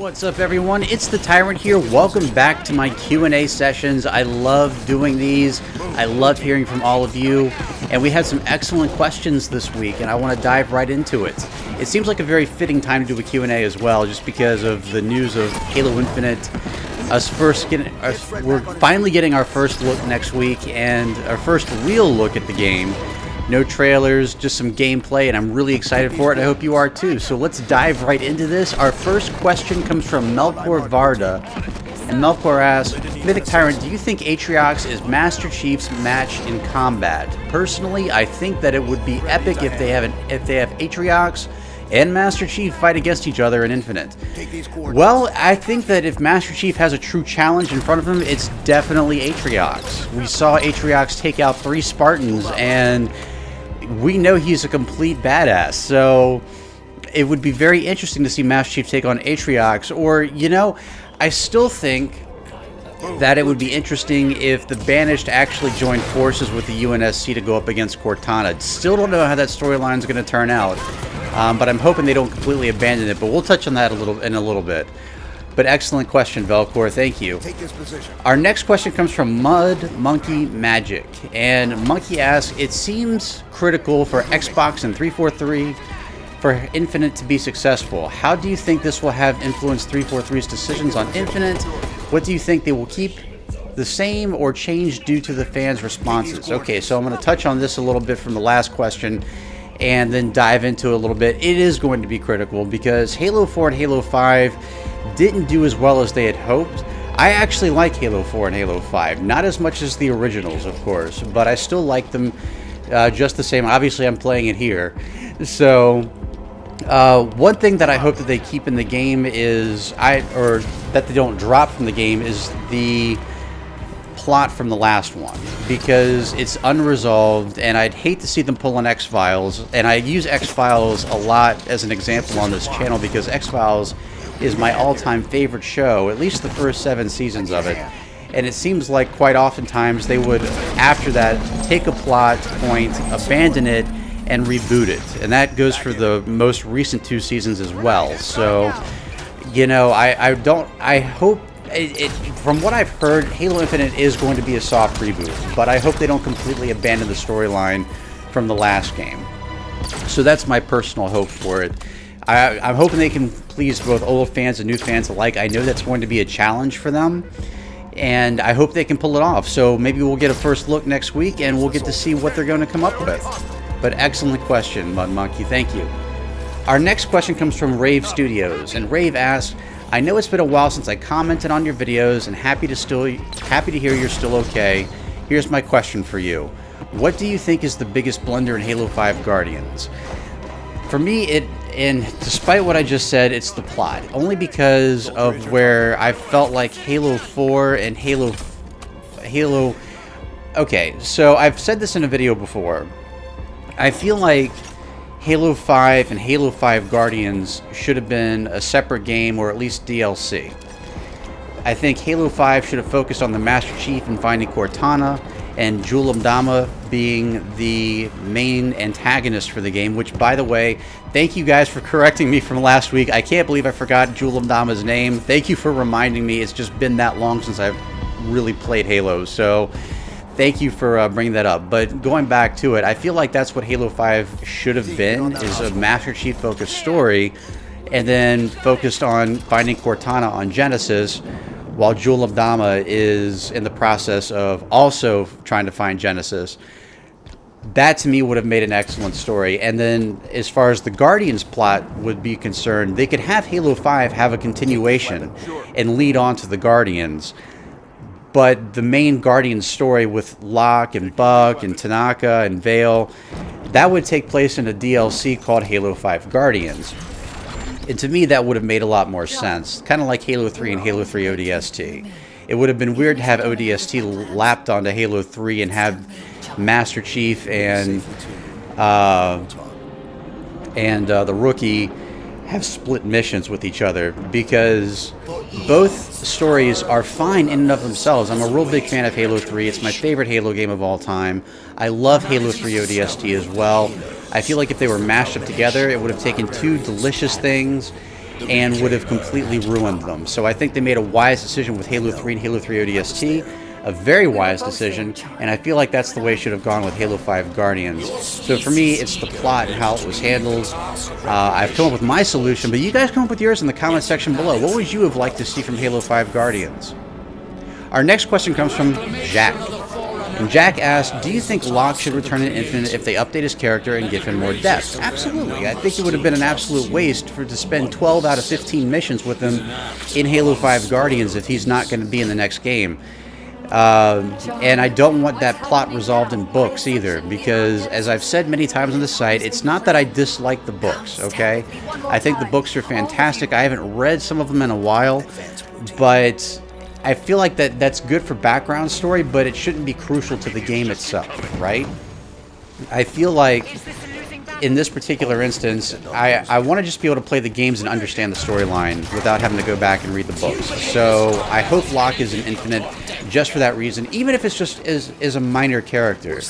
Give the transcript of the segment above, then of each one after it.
What's up, everyone? It's the Tyrant here. Welcome back to my Q&A sessions. I love doing these. I love hearing from all of you. And we had some excellent questions this week, and I want to dive right into it. It seems like a very fitting time to do a Q&A as well, just because of the news of Halo Infinite. We're finally getting our first look next week, and our first real look at the game. No trailers, just some gameplay, and I'm really excited for it. I hope you are too. So let's dive right into this. Our first question comes from Melkor Varda, and Melkor asks, MythicTyrant, do you think Atriox is Master Chief's match in combat? Personally, I think that it would be epic if they have Atriox and Master Chief fight against each other in Infinite. Well, I think that if Master Chief has a true challenge in front of him, it's definitely Atriox. We saw Atriox take out 3 Spartans, and we know he's a complete badass, so it would be very interesting to see Master Chief take on Atriox. Or, you know, I still think that it would be interesting if the Banished actually joined forces with the UNSC to go up against Cortana. Still don't know how that storyline is going to turn out, but I'm hoping they don't completely abandon it, but we'll touch on that in a little bit. But excellent question, Velcor. Thank you. Take this position. Our next question comes from Mud Monkey Magic, and Monkey asks, it seems critical for Xbox and 343 for Infinite to be successful. How do you think this will have influenced 343's decisions on Infinite? What do you think they will keep the same or change due to the fans' responses? Okay, so I'm going to touch on this a little bit from the last question and then dive into it a little bit. It is going to be critical because Halo 4 and Halo 5 didn't do as well as they had hoped. I actually like Halo 4 and Halo 5, not as much as the originals, of course, but I still like them just the same. Obviously, I'm playing it here. So, one thing that I hope that they keep in the game is, or that they don't drop from the game, is the plot from the last one, because it's unresolved, and I'd hate to see them pull on X-Files. And I use X-Files a lot as an example on this channel because X-Files is my all-time favorite show, at least the first 7 seasons of it. And it seems like quite oftentimes they would, after that, take a plot point, abandon it, and reboot it. And that goes for the most recent 2 seasons as well. So, you know, I hope, from what I've heard, Halo Infinite is going to be a soft reboot, but I hope they don't completely abandon the storyline from the last game. So that's my personal hope for it. I'm hoping they can please both old fans and new fans alike. I know that's going to be a challenge for them, and I hope they can pull it off. So maybe we'll get a first look next week, and we'll get to see what they're going to come up with. But excellent question, Mud Monkey. Thank you. Our next question comes from Rave Studios, and Rave asks, I know it's been a while since I commented on your videos, and happy to hear you're still okay. Here's my question for you. What do you think is the biggest blunder in Halo 5 Guardians? For me, and despite what I just said, it's the plot. Only because of where I felt like Halo 4 and Halo... Okay, so I've said this in a video before. I feel like Halo 5 and Halo 5 Guardians should have been a separate game, or at least DLC. I think Halo 5 should have focused on the Master Chief and finding Cortana, and Jul 'Mdama being the main antagonist for the game, which, by the way, thank you guys for correcting me from last week. I can't believe I forgot Jul 'Mdama's name. Thank you for reminding me. It's just been that long since I've really played Halo, so thank you for bringing that up. But going back to it, I feel like that's what Halo 5 should have been, is a Master Chief focused story, and then focused on finding Cortana on Genesis, while Jul 'Mdama is in the process of also trying to find Genesis. That, to me, would have made an excellent story. And then, as far as the Guardians plot would be concerned, they could have Halo 5 have a continuation and lead on to the Guardians. But the main Guardians story with Locke and Buck and Tanaka and Vale, that would take place in a DLC called Halo 5 Guardians. And to me, that would have made a lot more sense. Kind of like Halo 3 and Halo 3 ODST. It would have been weird to have ODST lapped onto Halo 3 and have Master Chief and the Rookie have split missions with each other, because both stories are fine in and of themselves. I'm a real big fan of Halo 3. It's my favorite Halo game of all time. I love Halo 3 ODST as well. I feel like if they were mashed up together, it would have taken 2 delicious things and would have completely ruined them. So I think they made a wise decision with Halo 3 and Halo 3 ODST, a very wise decision, and I feel like that's the way it should have gone with Halo 5 Guardians. So for me, it's the plot and how it was handled. I've come up with my solution, but you guys come up with yours in the comment section below. What would you have liked to see from Halo 5 Guardians? Our next question comes from Jack. And Jack asked, do you think Locke should return in Infinite if they update his character and give him more depth? Absolutely. I think it would have been an absolute waste to spend 12 out of 15 missions with him in Halo 5 Guardians if he's not going to be in the next game. And I don't want that plot resolved in books either, because as I've said many times on the site, it's not that I dislike the books, okay? I think the books are fantastic. I haven't read some of them in a while, but I feel like that's good for background story, but it shouldn't be crucial to the game itself, right? I feel like in this particular instance, I want to just be able to play the games and understand the storyline without having to go back and read the books. So I hope Locke is in Infinite just for that reason, even if it's just as a minor character.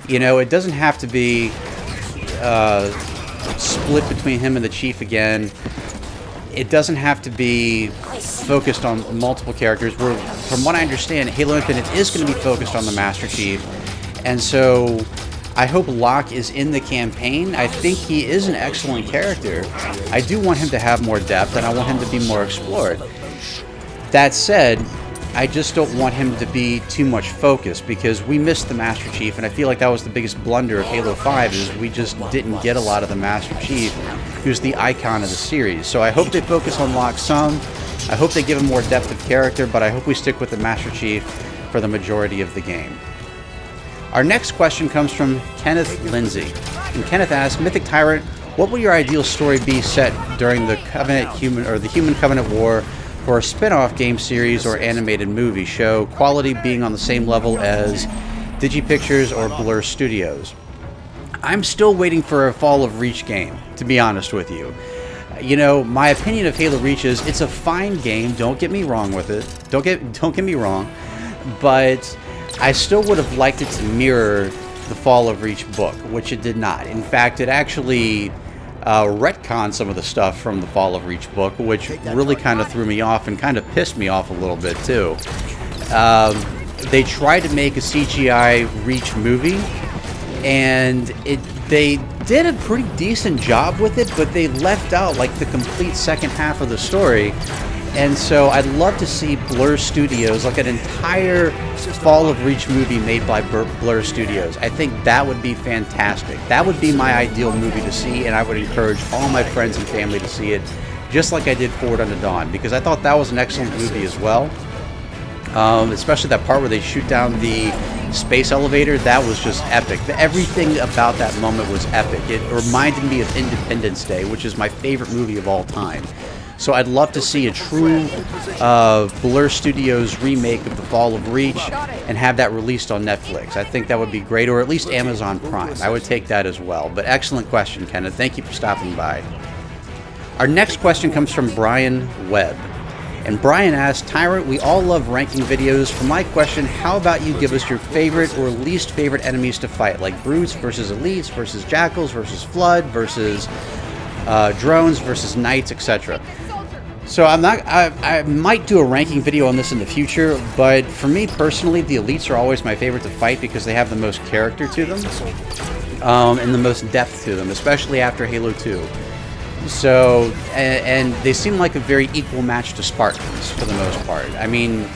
You know, it doesn't have to be split between him and the Chief again. It doesn't have to be focused on multiple characters. From what I understand, Halo Infinite is going to be focused on the Master Chief. And so I hope Locke is in the campaign. I think he is an excellent character. I do want him to have more depth, and I want him to be more explored. That said, I just don't want him to be too much focused, because we missed the Master Chief, and I feel like that was the biggest blunder of Halo 5, is we just didn't get a lot of the Master Chief, who's the icon of the series. So I hope they focus on Locke some. I hope they give him more depth of character, but I hope we stick with the Master Chief for the majority of the game. Our next question comes from Kenneth Lindsay. And Kenneth asks, Mythic Tyrant, what would your ideal story be set during the Human Covenant War for a spin-off game series or animated movie show, quality being on the same level as DigiPictures or Blur Studios? I'm still waiting for a Fall of Reach game, to be honest with you. You know, my opinion of Halo Reach is it's a fine game, don't get me wrong with it. Don't get me wrong, but I still would have liked it to mirror the Fall of Reach book, which it did not. In fact, it actually retconned some of the stuff from the Fall of Reach book, which really kind of threw me off and kind of pissed me off a little bit too. They tried to make a CGI Reach movie, and they did a pretty decent job with it, but they left out like the complete second half of the story. And so I'd love to see Blur Studios, like an entire Fall of Reach movie made by Blur Studios. I think that would be fantastic. That would be my ideal movie to see, and I would encourage all my friends and family to see it, just like I did Forward Unto Dawn, because I thought that was an excellent movie as well. Especially that part where they shoot down the space elevator. That was just epic. Everything about that moment was epic. It reminded me of Independence Day, which is my favorite movie of all time. So I'd love to see a true Blur Studios remake of The Fall of Reach and have that released on Netflix. I think that would be great, or at least Amazon Prime. I would take that as well. But excellent question, Kenneth. Thank you for stopping by. Our next question comes from Brian Webb. And Brian asks, Tyrant, we all love ranking videos. For my question, how about you give us your favorite or least favorite enemies to fight, like brutes versus elites versus jackals versus flood versus drones versus knights, etc. So I might do a ranking video on this in the future, but for me personally, the elites are always my favorite to fight because they have the most character to them and the most depth to them, especially after Halo 2. So, and they seem like a very equal match to Spartans for the most part. I mean,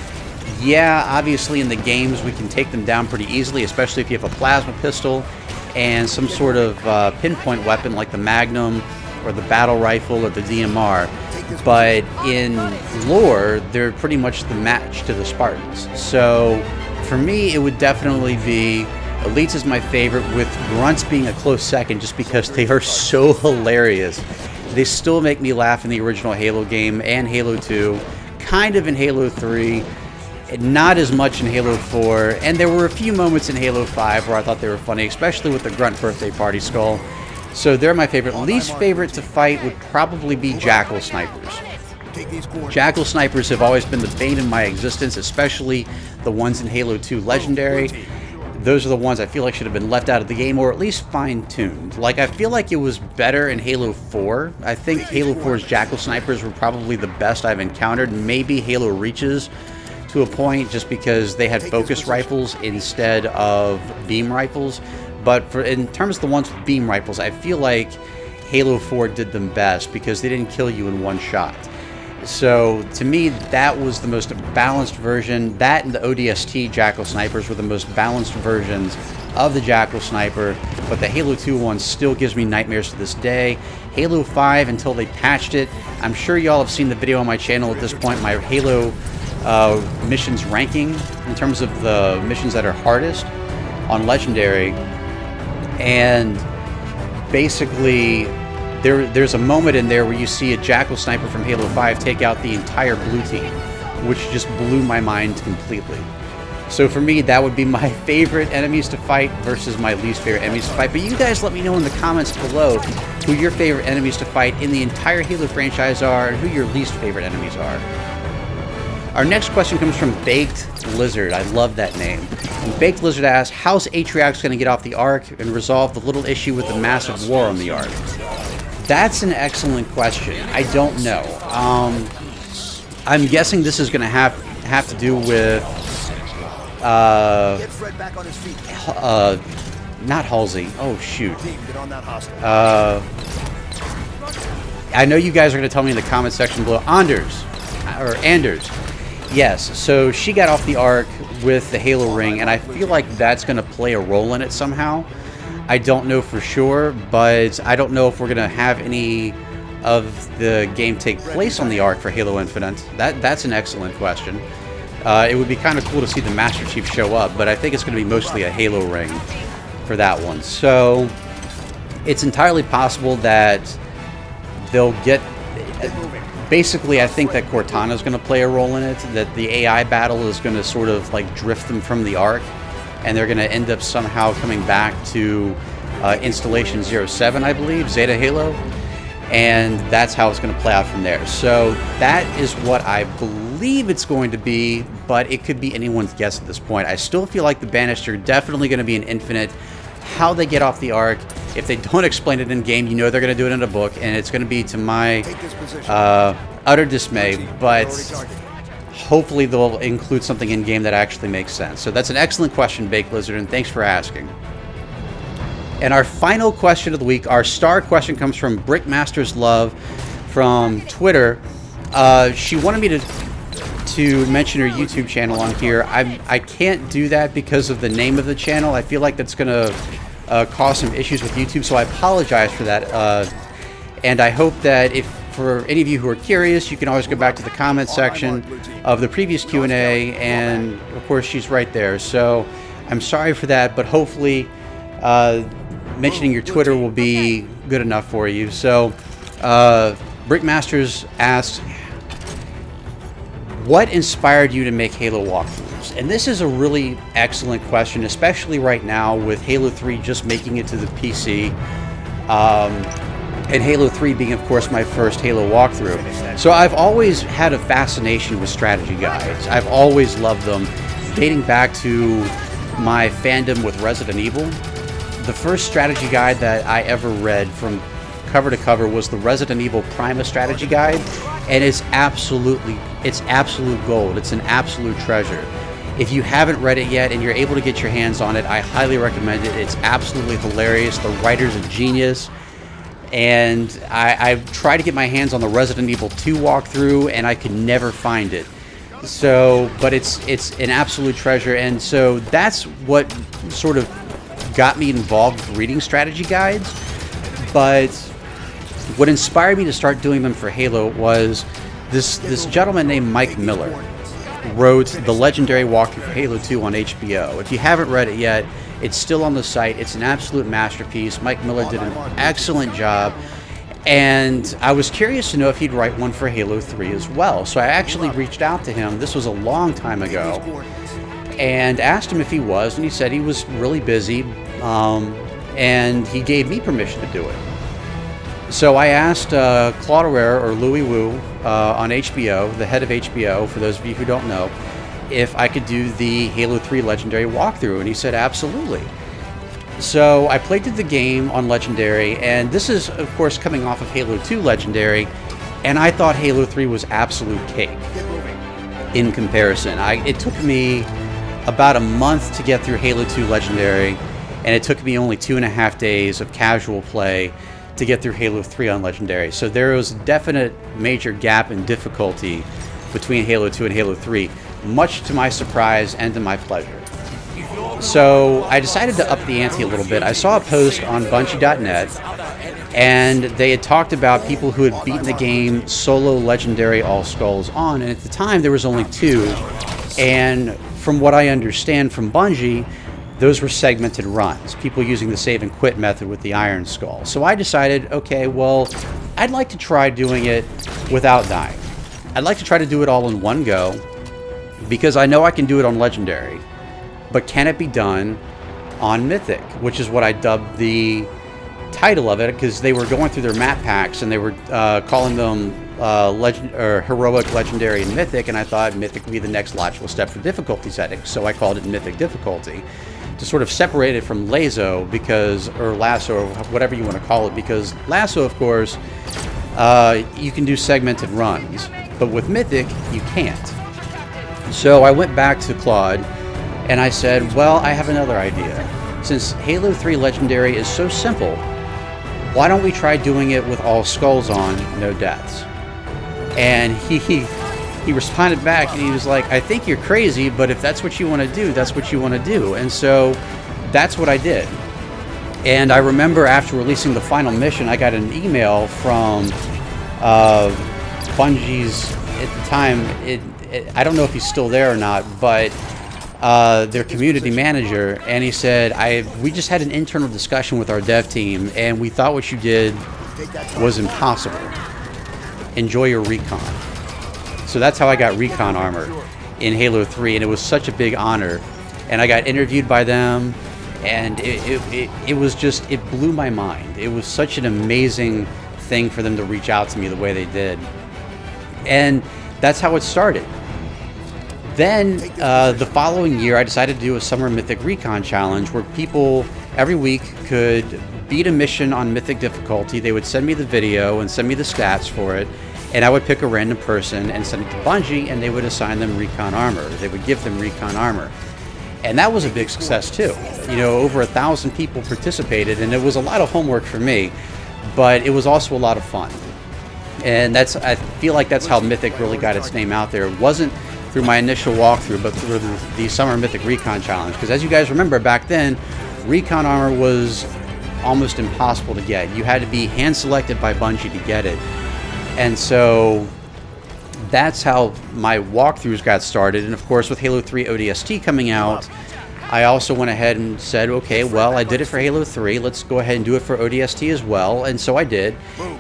yeah, obviously in the games we can take them down pretty easily, especially if you have a plasma pistol and some sort of pinpoint weapon like the Magnum or the battle rifle or the DMR. But in lore, they're pretty much the match to the Spartans. So for me, it would definitely be Elites is my favorite, with Grunts being a close second just because they are so hilarious. They still make me laugh in the original Halo game and Halo 2, kind of in Halo 3, not as much in Halo 4, and there were a few moments in Halo 5 where I thought they were funny, especially with the Grunt birthday party skull. So they're my favorite. Least favorite to fight would probably be Jackal Snipers. Jackal Snipers have always been the bane of my existence, especially the ones in Halo 2 Legendary. those are the ones I feel like should have been left out of the game, or at least fine-tuned. Like, I feel like it was better in Halo 4. I think Halo 4's Jackal Snipers were probably the best I've encountered. Maybe Halo Reaches to a point, just because they had focus rifles instead of beam rifles. But in terms of the ones with beam rifles, I feel like Halo 4 did them best because they didn't kill you in one shot. So, to me, that was the most balanced version. That and the ODST Jackal Snipers were the most balanced versions of the Jackal Sniper, but the Halo 2 one still gives me nightmares to this day. Halo 5, until they patched it, I'm sure y'all have seen the video on my channel at this point, my Halo missions ranking, in terms of the missions that are hardest on Legendary, and basically there's a moment in there where you see a Jackal Sniper from Halo 5 take out the entire blue team, which just blew my mind completely. So for me, that would be my favorite enemies to fight versus my least favorite enemies to fight. But you guys let me know in the comments below who your favorite enemies to fight in the entire Halo franchise are, and who your least favorite enemies are. Our next question comes from Baked Lizard. I love that name. And Baked Lizard asks, how's Atriox going to get off the Ark and resolve the little issue with the massive war on the Ark? That's an excellent question. I don't know. I'm guessing this is going to have to do with not Halsey. Oh shoot. I know you guys are going to tell me in the comment section below. Anders. Yes. So she got off the Ark with the Halo ring, and I feel like that's going to play a role in it somehow. I don't know for sure, but I don't know if we're going to have any of the game take place on the Ark for Halo Infinite. That's an excellent question. It would be kind of cool to see the Master Chief show up, but I think it's going to be mostly a Halo ring for that one. So it's entirely possible that they'll get... Basically, I think that Cortana is going to play a role in it, that the AI battle is going to sort of like drift them from the Ark, and they're going to end up somehow coming back to Installation 07, I believe, Zeta Halo, and that's how it's going to play out from there. So that is what I believe it's going to be, but it could be anyone's guess at this point. I still feel like the Banished are definitely going to be an Infinite. How they get off the Ark, if they don't explain it in game, you know they're going to do it in a book, and it's going to be to my utter dismay, but hopefully they'll include something in game that actually makes sense. So that's an excellent question, Baked Lizard, and thanks for asking. And our final question of the week, our star question, comes from Brickmaster's Love from Twitter. She wanted me to mention her YouTube channel on here. I can't do that because of the name of the channel. I feel like that's going to cause some issues with YouTube, so I apologize for that. And I hope that if for any of you who are curious, you can always go back to the comment section of the previous Q&A, and of course she's right there. So I'm sorry for that, but hopefully mentioning your Twitter will be good enough for you. So Brickmasters asks, what inspired you to make Halo walkthroughs? And this is a really excellent question, especially right now with Halo 3 just making it to the PC. And Halo 3 being, of course, my first Halo walkthrough. So I've always had a fascination with strategy guides. I've always loved them, dating back to my fandom with Resident Evil. The first strategy guide that I ever read from cover to cover was the Resident Evil Prima strategy guide, and it's absolute gold. It's an absolute treasure. If you haven't read it yet and you're able to get your hands on it, I highly recommend it. It's absolutely hilarious. The writer's a genius. And I've tried to get my hands on the Resident Evil 2 walkthrough, and I could never find it. So, but it's an absolute treasure, and so that's what sort of got me involved with reading strategy guides. But what inspired me to start doing them for Halo was this gentleman named Mike Miller wrote the legendary walkthrough for Halo 2 on HBO. If you haven't read it yet, it's still on the site. It's an absolute masterpiece. Mike Miller did an excellent job, and I was curious to know if he'd write one for Halo 3 as well. So I actually reached out to him. This was a long time ago, and asked him if he was, and he said he was really busy, and he gave me permission to do it. So I asked Claude Herrera, or Louis Wu, on HBO, the head of HBO, for those of you who don't know, if I could do the Halo 3 Legendary walkthrough, and he said absolutely. So I played through the game on Legendary, and this is, of course, coming off of Halo 2 Legendary, and I thought Halo 3 was absolute cake in comparison. It took me about a month to get through Halo 2 Legendary, and it took me only 2.5 days of casual play to get through Halo 3 on Legendary. So there was a definite major gap in difficulty between Halo 2 and Halo 3, much to my surprise and to my pleasure. So I decided to up the ante a little bit. I saw a post on Bungie.net, and they had talked about people who had beaten the game solo Legendary All Skulls on, and at the time there was only 2, and from what I understand from Bungie, those were segmented runs, people using the save and quit method with the Iron Skull. So I decided, okay, well, I'd like to try doing it without dying. I'd like to try to do it all in one go, because I know I can do it on Legendary. But can it be done on Mythic, which is what I dubbed the title of it, because they were going through their map packs and they were calling them Heroic, Legendary, and Mythic, and I thought Mythic would be the next logical step for difficulty settings, so I called it Mythic Difficulty to sort of separate it from Lasso, or Lasso, or whatever you want to call it, because Lasso, of course, you can do segmented runs, but with Mythic, you can't. So I went back to Claude, and I said, well, I have another idea. Since Halo 3 Legendary is so simple, why don't we try doing it with all skulls on, no deaths? And he responded back, and he was like, I think you're crazy, but if that's what you want to do, that's what you want to do. And so that's what I did. And I remember after releasing the final mission, I got an email from Bungie's, at the time, I don't know if he's still there or not, but their community manager, and he said, we just had an internal discussion with our dev team, and we thought what you did was impossible. Enjoy your recon. So that's how I got recon armor in Halo 3, and it was such a big honor. And I got interviewed by them, and it was just, it blew my mind. It was such an amazing thing for them to reach out to me the way they did. And that's how it started. Then, the following year, I decided to do a Summer Mythic Recon Challenge where people every week could beat a mission on Mythic difficulty. They would send me the video and send me the stats for it, and I would pick a random person and send it to Bungie, and they would assign them Recon armor. They would give them Recon armor. And that was a big success, too. You know, over 1,000 people participated, and it was a lot of homework for me, but it was also a lot of fun. And I feel like that's how Mythic really got its name out there. It wasn't through my initial walkthrough, but through the Summer Mythic Recon Challenge. Because as you guys remember, back then, Recon armor was almost impossible to get. You had to be hand-selected by Bungie to get it. And so that's how my walkthroughs got started. And of course, with Halo 3 ODST coming out, I also went ahead and said, okay, well, I did it for Halo 3. Let's go ahead and do it for ODST as well. And so I did.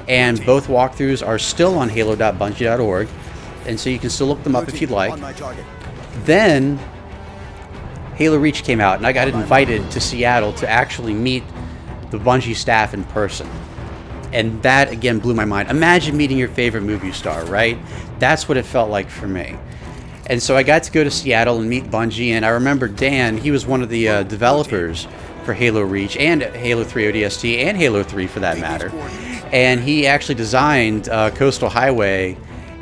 And both walkthroughs are still on halo.bungie.org. And so you can still look them up if you'd like. Then Halo Reach came out, and I got invited to Seattle to actually meet the Bungie staff in person. And that, again, blew my mind. Imagine meeting your favorite movie star, right? That's what it felt like for me. And so I got to go to Seattle and meet Bungie, and I remember Dan, he was one of the developers for Halo Reach and Halo 3 ODST and Halo 3 for that matter. And he actually designed Coastal Highway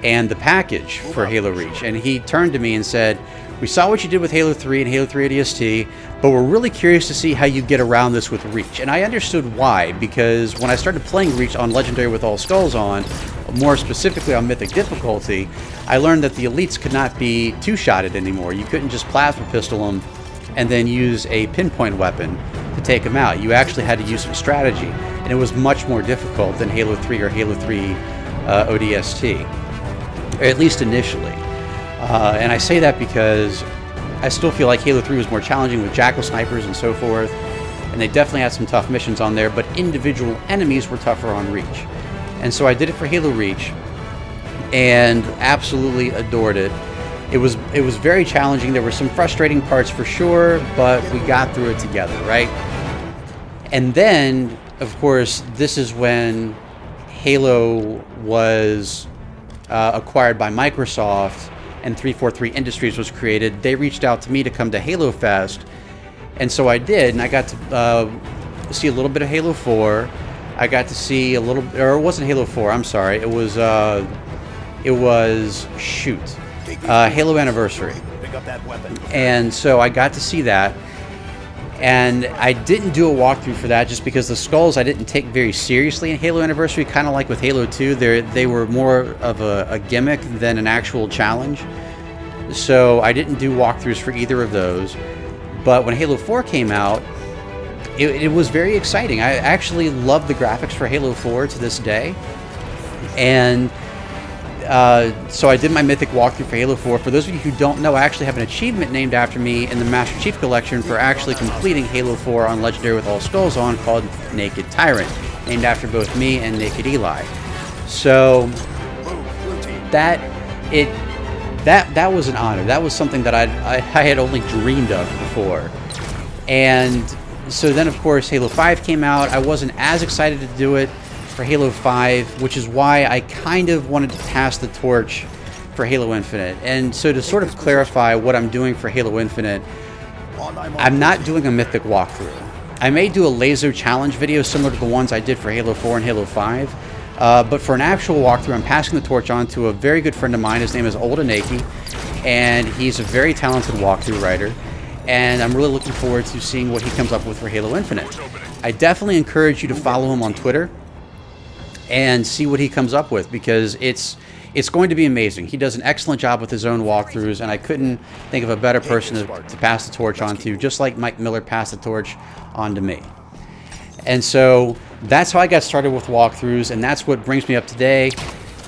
and the package for Halo Reach. And he turned to me and said, we saw what you did with Halo 3 and Halo 3 ODST, but we're really curious to see how you get around this with Reach. And I understood why, because when I started playing Reach on Legendary with all skulls on, more specifically on Mythic difficulty, I learned that the elites could not be two-shotted anymore. You couldn't just plasma pistol them and then use a pinpoint weapon to take them out. You actually had to use some strategy, and it was much more difficult than Halo 3 or Halo 3 ODST, or at least initially. And I say that because I still feel like Halo 3 was more challenging with jackal snipers and so forth, and they definitely had some tough missions on there, but individual enemies were tougher on Reach. And so I did it for Halo Reach, and absolutely adored it. It was very challenging. There were some frustrating parts for sure, but we got through it together, right? And then, of course, this is when Halo was acquired by Microsoft and 343 Industries was created, they reached out to me to come to Halo Fest, and so I did, and I got to see a little bit of Halo 4. I got to see a little, or it wasn't Halo 4, I'm sorry, it was Halo Anniversary. And so I got to see that, and I didn't do a walkthrough for that just because the skulls I didn't take very seriously in Halo Anniversary, kind of like with Halo 2. They were more of a gimmick than an actual challenge. So I didn't do walkthroughs for either of those. But when Halo 4 came out, it was very exciting. I actually love the graphics for Halo 4 to this day. And so I did my Mythic walkthrough for Halo 4. For those of you who don't know, I actually have an achievement named after me in the Master Chief Collection for actually completing Halo 4 on Legendary with all skulls on, called Naked Tyrant, named after both me and Naked Eli. So that was an honor. That was something that I had only dreamed of before. And so then, of course, Halo 5 came out. I wasn't as excited to do it for Halo 5, which is why I kind of wanted to pass the torch for Halo Infinite. And so to sort of clarify what I'm doing for Halo Infinite, I'm not doing a Mythic walkthrough. I may do a laser challenge video similar to the ones I did for Halo 4 and Halo 5, but for an actual walkthrough, I'm passing the torch on to a very good friend of mine. His name is Oldenaki, and he's a very talented walkthrough writer, and I'm really looking forward to seeing what he comes up with for Halo Infinite. I definitely encourage you to follow him on Twitter and see what he comes up with, because it's going to be amazing. He does an excellent job with his own walkthroughs, and I couldn't think of a better person to pass the torch on to, just like Mike Miller passed the torch on to me. And so that's how I got started with walkthroughs, and that's what brings me up today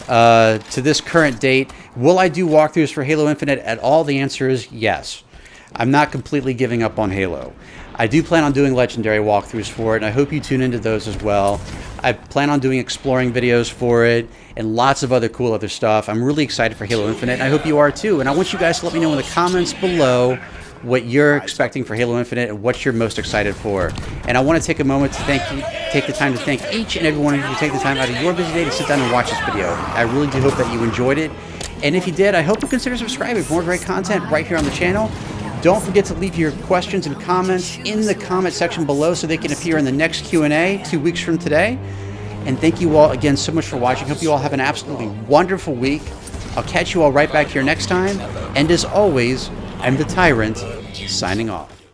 to this current date. Will I do walkthroughs for Halo Infinite at all? The answer is yes. I'm not completely giving up on Halo. I do plan on doing Legendary walkthroughs for it, and I hope you tune into those as well. I plan on doing exploring videos for it and lots of other cool other stuff. I'm really excited for Halo Infinite, and I hope you are too. And I want you guys to let me know in the comments below what you're expecting for Halo Infinite and what you're most excited for. And I want to take a moment to take the time to thank each and every one of you who take the time out of your busy day to sit down and watch this video. I really do hope that you enjoyed it. And if you did, I hope you consider subscribing for more great content right here on the channel. Don't forget to leave your questions and comments in the comment section below so they can appear in the next Q&A 2 weeks from today. And thank you all again so much for watching. Hope you all have an absolutely wonderful week. I'll catch you all right back here next time. And as always, I'm the Tyrant, signing off.